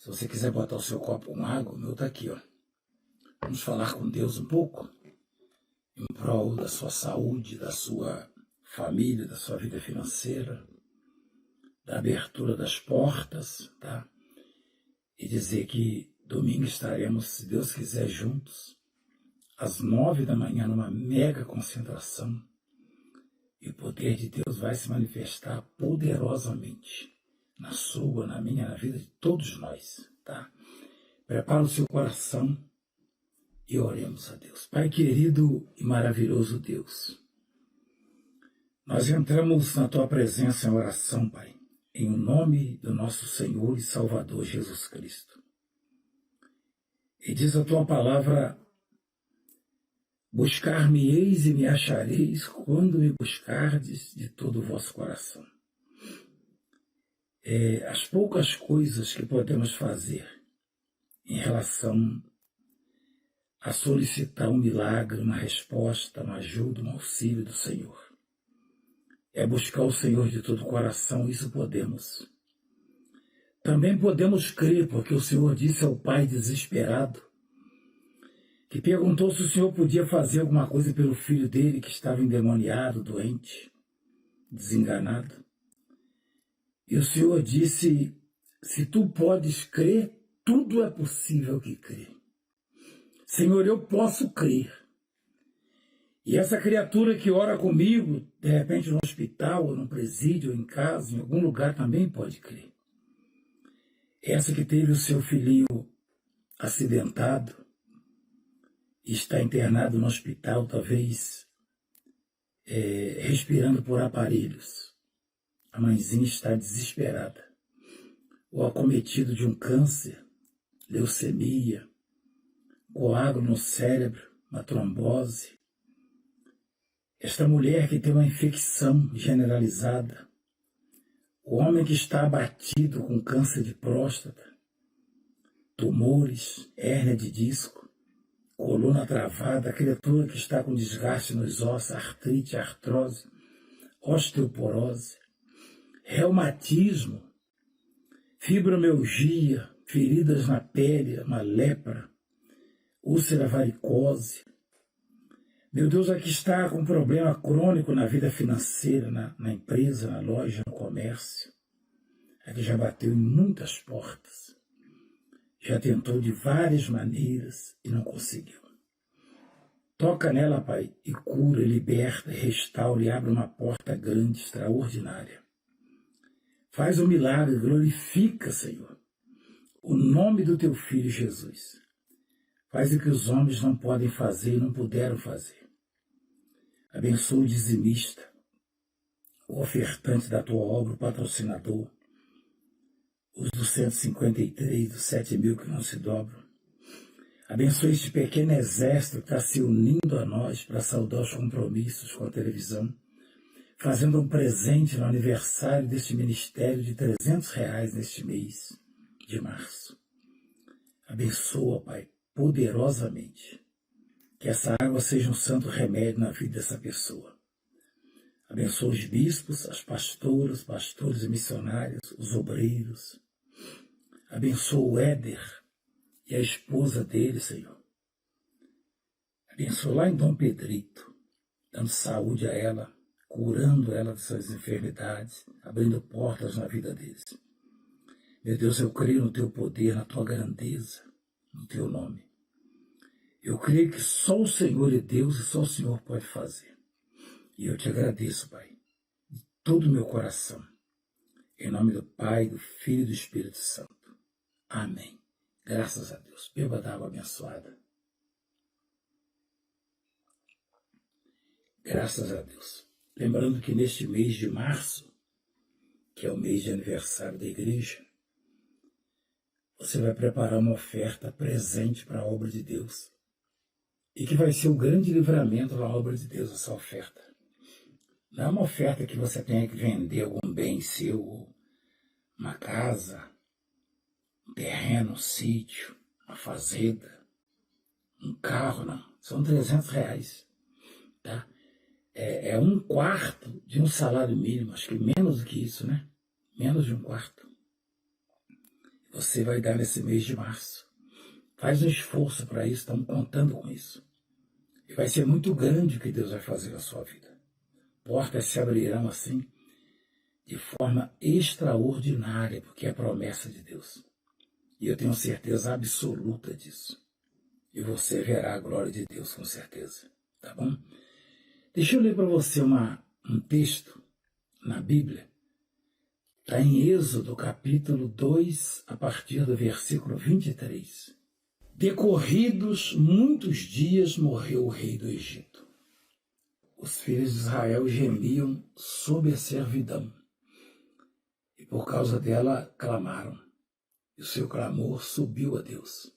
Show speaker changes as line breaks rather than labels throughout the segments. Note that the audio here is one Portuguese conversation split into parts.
Se você quiser botar o seu copo com água, o meu está aqui, ó. Vamos falar com Deus um pouco, em prol da sua saúde, da sua família, da sua vida financeira, da abertura das portas, tá? E dizer que domingo estaremos, se Deus quiser, juntos, às 9 da manhã, numa mega concentração, e o poder de Deus vai se manifestar poderosamente na sua, na minha, na vida de todos nós, tá? Prepara o seu coração e oremos a Deus. Pai querido e maravilhoso Deus, nós entramos na Tua presença em oração, Pai, em nome do nosso Senhor e Salvador Jesus Cristo. E diz a Tua palavra: buscar-me-eis e me achareis quando me buscardes de todo o vosso coração. As poucas coisas que podemos fazer em relação a solicitar um milagre, uma resposta, uma ajuda, um auxílio do Senhor, é buscar o Senhor de todo o coração. Isso podemos. Também podemos crer, porque o Senhor disse ao pai desesperado, que perguntou se o Senhor podia fazer alguma coisa pelo filho dele que estava endemoniado, doente, desenganado. E o Senhor disse: se tu podes crer, tudo é possível que crê. Senhor, eu posso crer. E essa criatura que ora comigo, de repente no hospital, ou no presídio, ou em casa, em algum lugar, também pode crer. Essa que teve o seu filhinho acidentado, e está internado no hospital, talvez respirando por aparelhos. A mãezinha está desesperada, ou acometido de um câncer, leucemia, coágulo no cérebro, uma trombose. Esta mulher que tem uma infecção generalizada, o homem que está abatido com câncer de próstata, tumores, hérnia de disco, coluna travada, a criatura que está com desgaste nos ossos, artrite, artrose, osteoporose, reumatismo, fibromialgia, feridas na pele, uma lepra, úlcera varicose. Meu Deus, aqui está com problema crônico na vida financeira, na empresa, na loja, no comércio. Aqui já bateu em muitas portas. Já tentou de várias maneiras e não conseguiu. Toca nela, Pai, e cura, e liberta, e restaura, e abre uma porta grande, extraordinária. Faz um milagre, glorifica, Senhor, o nome do Teu Filho Jesus. Faz o que os homens não podem fazer e não puderam fazer. Abençoa o dizimista, o ofertante da Tua obra, o patrocinador, os dos 153, dos 7.000 que não se dobram. Abençoa este pequeno exército que está se unindo a nós para saudar os compromissos com a televisão, fazendo um presente no aniversário deste ministério de R$300 neste mês de março. Abençoa, Pai, poderosamente, que essa água seja um santo remédio na vida dessa pessoa. Abençoa os bispos, as pastoras, pastores e missionários, os obreiros. Abençoa o Éder e a esposa dele, Senhor. Abençoa lá em Dom Pedrito, dando saúde a ela, curando ela de suas enfermidades, abrindo portas na vida deles. Meu Deus, eu creio no Teu poder, na Tua grandeza, no Teu nome. Eu creio que só o Senhor é Deus e só o Senhor pode fazer. E eu Te agradeço, Pai, de todo o meu coração. Em nome do Pai, do Filho e do Espírito Santo. Amém. Graças a Deus. Beba da água abençoada. Graças a Deus. Lembrando que neste mês de março, que é o mês de aniversário da igreja, você vai preparar uma oferta presente para a obra de Deus. E que vai ser o grande livramento da obra de Deus, essa oferta. Não é uma oferta que você tenha que vender algum bem seu, uma casa, um terreno, um sítio, uma fazenda, um carro, não. São R$300, tá? É um quarto de um salário mínimo, acho que menos do que isso, né? Menos de um quarto. você vai dar nesse mês de março. Faz um esforço para isso, estamos contando com isso. E vai ser muito grande o que Deus vai fazer na sua vida. Portas se abrirão assim, de forma extraordinária, porque é a promessa de Deus. E eu tenho certeza absoluta disso. E você verá a glória de Deus com certeza. Tá bom? Deixa eu ler para você um texto na Bíblia. Está em Êxodo, capítulo 2, a partir do versículo 23. Decorridos muitos dias, morreu o rei do Egito. Os filhos de Israel gemiam sob a servidão, e por causa dela clamaram, e o seu clamor subiu a Deus.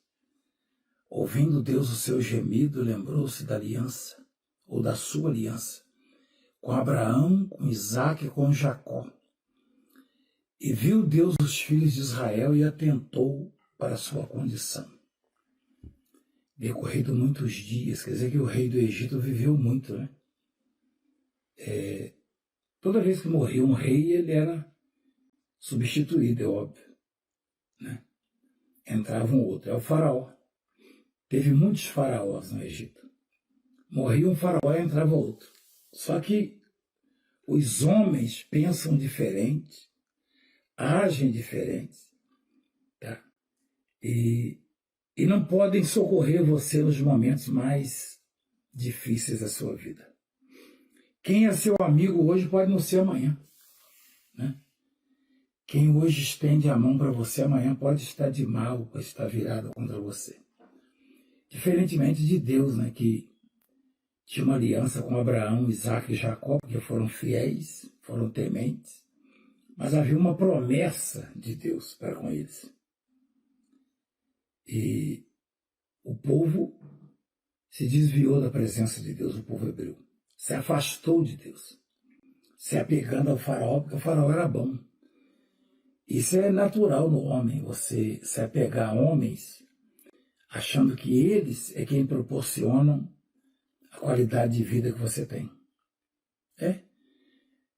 Ouvindo Deus o seu gemido, lembrou-se da aliança, ou da sua aliança, com Abraão, com Isaque e com Jacó. E viu Deus os filhos de Israel e atentou para a sua condição. Decorrido muitos dias, quer dizer que o rei do Egito viveu muito, né? Toda vez que morria um rei, ele era substituído, é óbvio, né? Entrava um outro, é o faraó. Teve muitos faraós no Egito. Morria um faraó e entrava outro. Só que os homens pensam diferente, agem diferente, tá? E não podem socorrer você nos momentos mais difíceis da sua vida. Quem é seu amigo hoje pode não ser amanhã, né? Quem hoje estende a mão para você amanhã pode estar de mal, pode estar virado contra você. Diferentemente de Deus, né, que tinha uma aliança com Abraão, Isaque e Jacó, porque foram fiéis, foram tementes, mas havia uma promessa de Deus para com eles. E o povo se desviou da presença de Deus, o povo hebreu. Se afastou de Deus, se apegando ao faraó, porque o faraó era bom. Isso é natural no homem, você se apegar a homens, achando que eles é quem proporcionam a qualidade de vida que você tem. É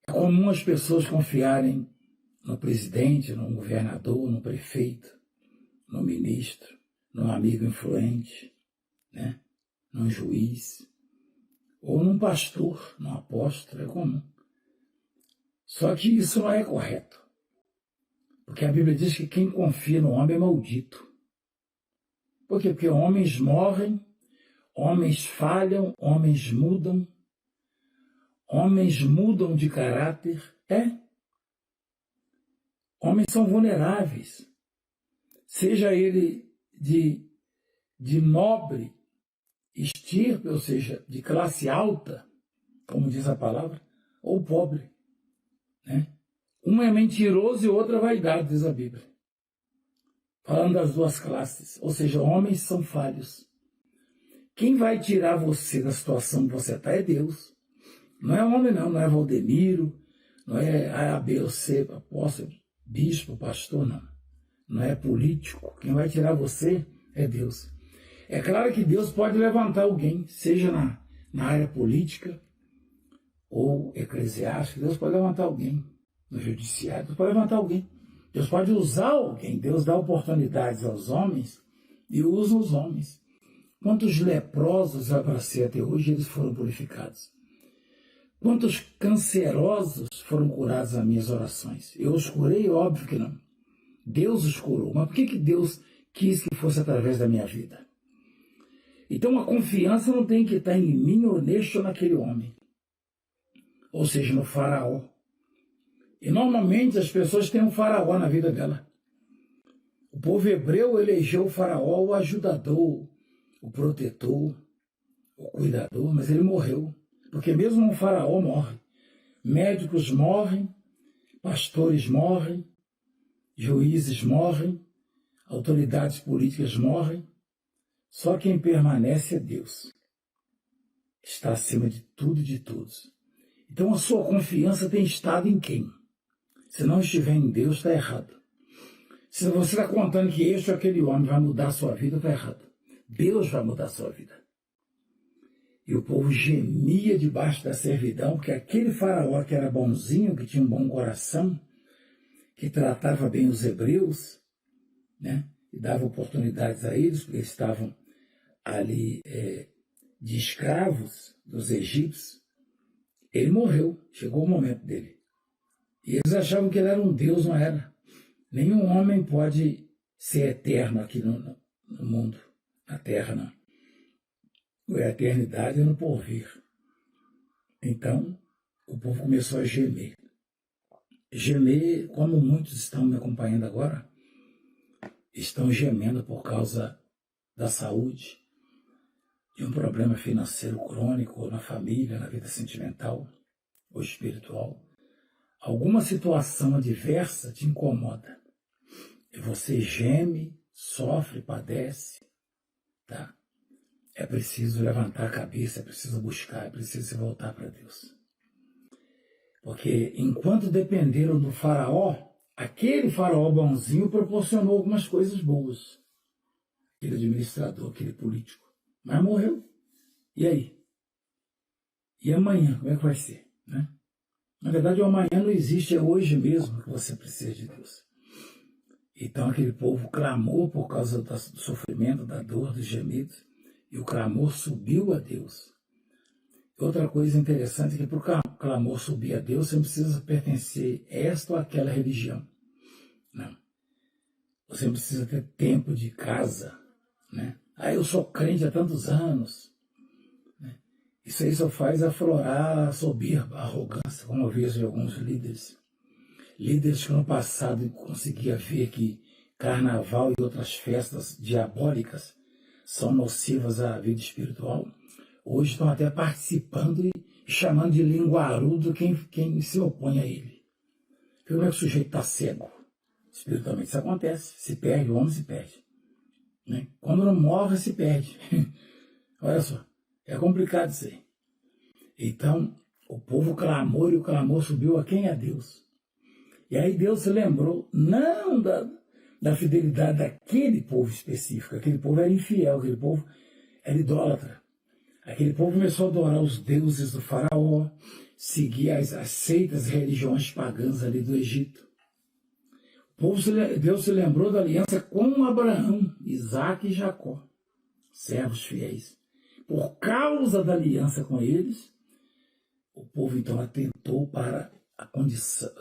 comum as pessoas confiarem no presidente, no governador, no prefeito, no ministro, num amigo influente, né? Num juiz, ou num pastor, num apóstolo, é comum. Só que isso não é correto. Porque a Bíblia diz que quem confia no homem é maldito. Por quê? Porque homens morrem, homens falham, homens mudam de caráter. Homens são vulneráveis. Seja ele de nobre estirpe, ou seja, de classe alta, como diz a palavra, ou pobre, né? Um é mentiroso e o outro é vaidade, diz a Bíblia. Falando das duas classes, ou seja, homens são falhos. Quem vai tirar você da situação que você está é Deus. Não é homem não é Valdemiro, não é A, B ou C, apóstolo, bispo, pastor, não. Não é político. Quem vai tirar você é Deus. É claro que Deus pode levantar alguém, seja na área política ou eclesiástica, Deus pode levantar alguém no judiciário, Deus pode levantar alguém. Deus pode usar alguém, Deus dá oportunidades aos homens e usa os homens. Quantos leprosos eu abracei até hoje, eles foram purificados. Quantos cancerosos foram curados nas minhas orações? Eu os curei? Óbvio que não. Deus os curou. Mas por que Deus quis que fosse através da minha vida? Então a confiança não tem que estar em mim ou neste ou naquele homem. Ou seja, no faraó. E normalmente as pessoas têm um faraó na vida dela. O povo hebreu elegeu o faraó o ajudador, o protetor, o cuidador, mas ele morreu. Porque mesmo um faraó morre. Médicos morrem, pastores morrem, juízes morrem, autoridades políticas morrem. Só quem permanece é Deus. Está acima de tudo e de todos. Então a sua confiança tem estado em quem? Se não estiver em Deus, está errado. Se você está contando que este ou aquele homem vai mudar a sua vida, está errado. Deus vai mudar a sua vida. E o povo gemia debaixo da servidão, porque aquele faraó que era bonzinho, que tinha um bom coração, que tratava bem os hebreus, né? E dava oportunidades a eles, porque eles estavam ali de escravos dos egípcios. Ele morreu, chegou o momento dele. E eles achavam que ele era um Deus, não era. Nenhum homem pode ser eterno aqui no mundo, na terra, não. A eternidade é no porvir. Então, o povo começou a gemer. Gemer, como muitos estão me acompanhando agora, estão gemendo por causa da saúde, de um problema financeiro crônico na família, na vida sentimental ou espiritual. Alguma situação adversa te incomoda. E você geme, sofre, padece, tá? É preciso levantar a cabeça, é preciso buscar, é preciso se voltar para Deus. Porque enquanto dependeram do faraó, aquele faraó bonzinho proporcionou algumas coisas boas. Aquele administrador, aquele político. Mas morreu. E aí? E amanhã, como é que vai ser? Né? Na verdade, o amanhã não existe, é hoje mesmo que você precisa de Deus. Então aquele povo clamou por causa do sofrimento, da dor, dos gemidos, e o clamor subiu a Deus. Outra coisa interessante é que para o clamor subir a Deus, você não precisa pertencer a esta ou aquela religião. Não. Você não precisa ter tempo de casa, né? Eu sou crente há tantos anos. Né? Isso aí só faz aflorar a soberba, a arrogância, como eu vejo em alguns líderes. Líderes que no passado conseguia ver que carnaval e outras festas diabólicas são nocivas à vida espiritual, hoje estão até participando e chamando de linguarudo quem se opõe a ele. Como é que o sujeito está cego? Espiritualmente isso acontece, se perde, o homem se perde. Né? Quando não morre, se perde. Olha só, é complicado isso aí. Então, o povo clamou e o clamor subiu a quem? A Deus. E aí Deus se lembrou, não da fidelidade daquele povo específico. Aquele povo era infiel, aquele povo era idólatra. Aquele povo começou a adorar os deuses do faraó, seguir as seitas e religiões pagãs ali do Egito. Deus se lembrou da aliança com Abraão, Isaque e Jacó, servos fiéis. Por causa da aliança com eles, o povo então atentou para a condição,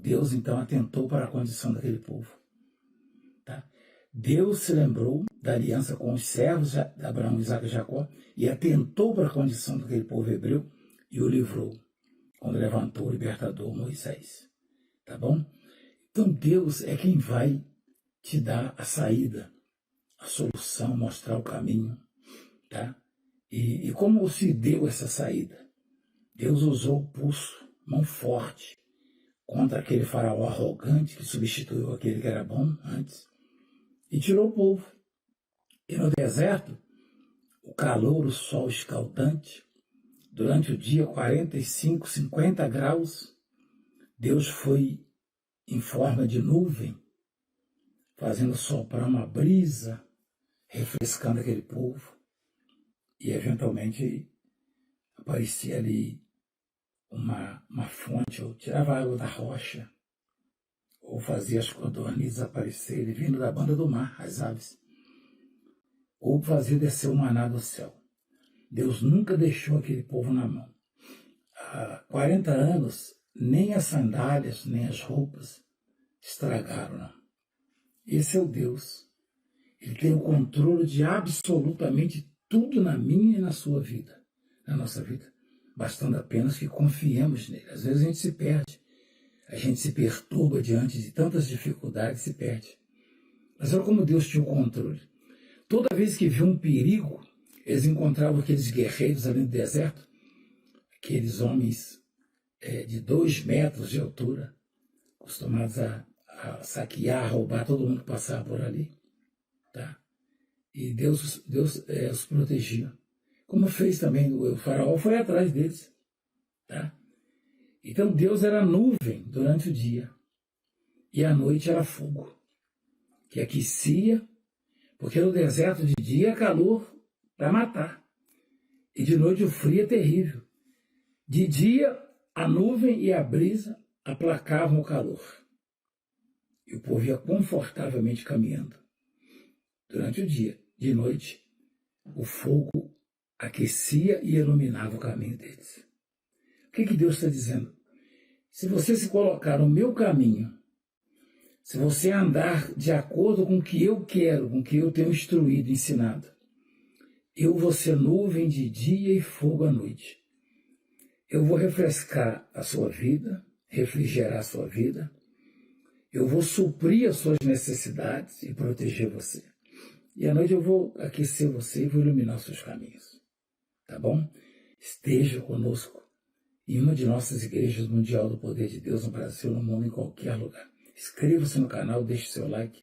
Deus então atentou para a condição daquele povo. Tá? Deus se lembrou da aliança com os servos de Abraão, Isaque e Jacó e atentou para a condição daquele povo hebreu e o livrou, quando levantou o libertador Moisés. Tá bom? Então Deus é quem vai te dar a saída, a solução, mostrar o caminho. Tá? E como se deu essa saída? Deus usou o pulso, mão forte, contra aquele faraó arrogante que substituiu aquele que era bom antes e tirou o povo. E no deserto, o calor, o sol escaldante, durante o dia 45, 50 graus, Deus foi em forma de nuvem, fazendo soprar uma brisa, refrescando aquele povo. E eventualmente aparecia ali uma fonte, ou tirava água da rocha, ou fazia as codornizes aparecerem vindo da banda do mar, as aves, ou fazia descer o maná do céu. Deus nunca deixou aquele povo na mão. Há 40 anos, nem as sandálias, nem as roupas estragaram, não. Esse é o Deus. Ele tem o controle de absolutamente tudo na minha e na sua vida, na nossa vida. Bastando apenas que confiemos nele. Às vezes a gente se perde. A gente se perturba diante de tantas dificuldades e se perde. Mas olha como Deus tinha o controle. Toda vez que viu um perigo, eles encontravam aqueles guerreiros ali no deserto, aqueles homens de 2 metros de altura, acostumados a saquear, a roubar todo mundo que passava por ali. Tá? E Deus os protegia. Como fez também, o faraó foi atrás deles. Tá? Então Deus era nuvem durante o dia. E à noite era fogo, que aquecia, porque no deserto de dia é calor para matar. E de noite o frio é terrível. De dia, a nuvem e a brisa aplacavam o calor. E E o povo ia confortavelmente caminhando. Durante o dia, de noite, o fogo aquecia e iluminava o caminho deles. O que Deus está dizendo? Se você se colocar no meu caminho, se você andar de acordo com o que eu quero, com o que eu tenho instruído, ensinado, eu vou ser nuvem de dia e fogo à noite. Eu vou refrescar a sua vida, refrigerar a sua vida. Eu vou suprir as suas necessidades e proteger você. E à noite eu vou aquecer você e vou iluminar os seus caminhos. Tá bom? Esteja conosco em uma de nossas igrejas mundial do poder de Deus no Brasil, no mundo, em qualquer lugar. Inscreva-se no canal, deixe seu like.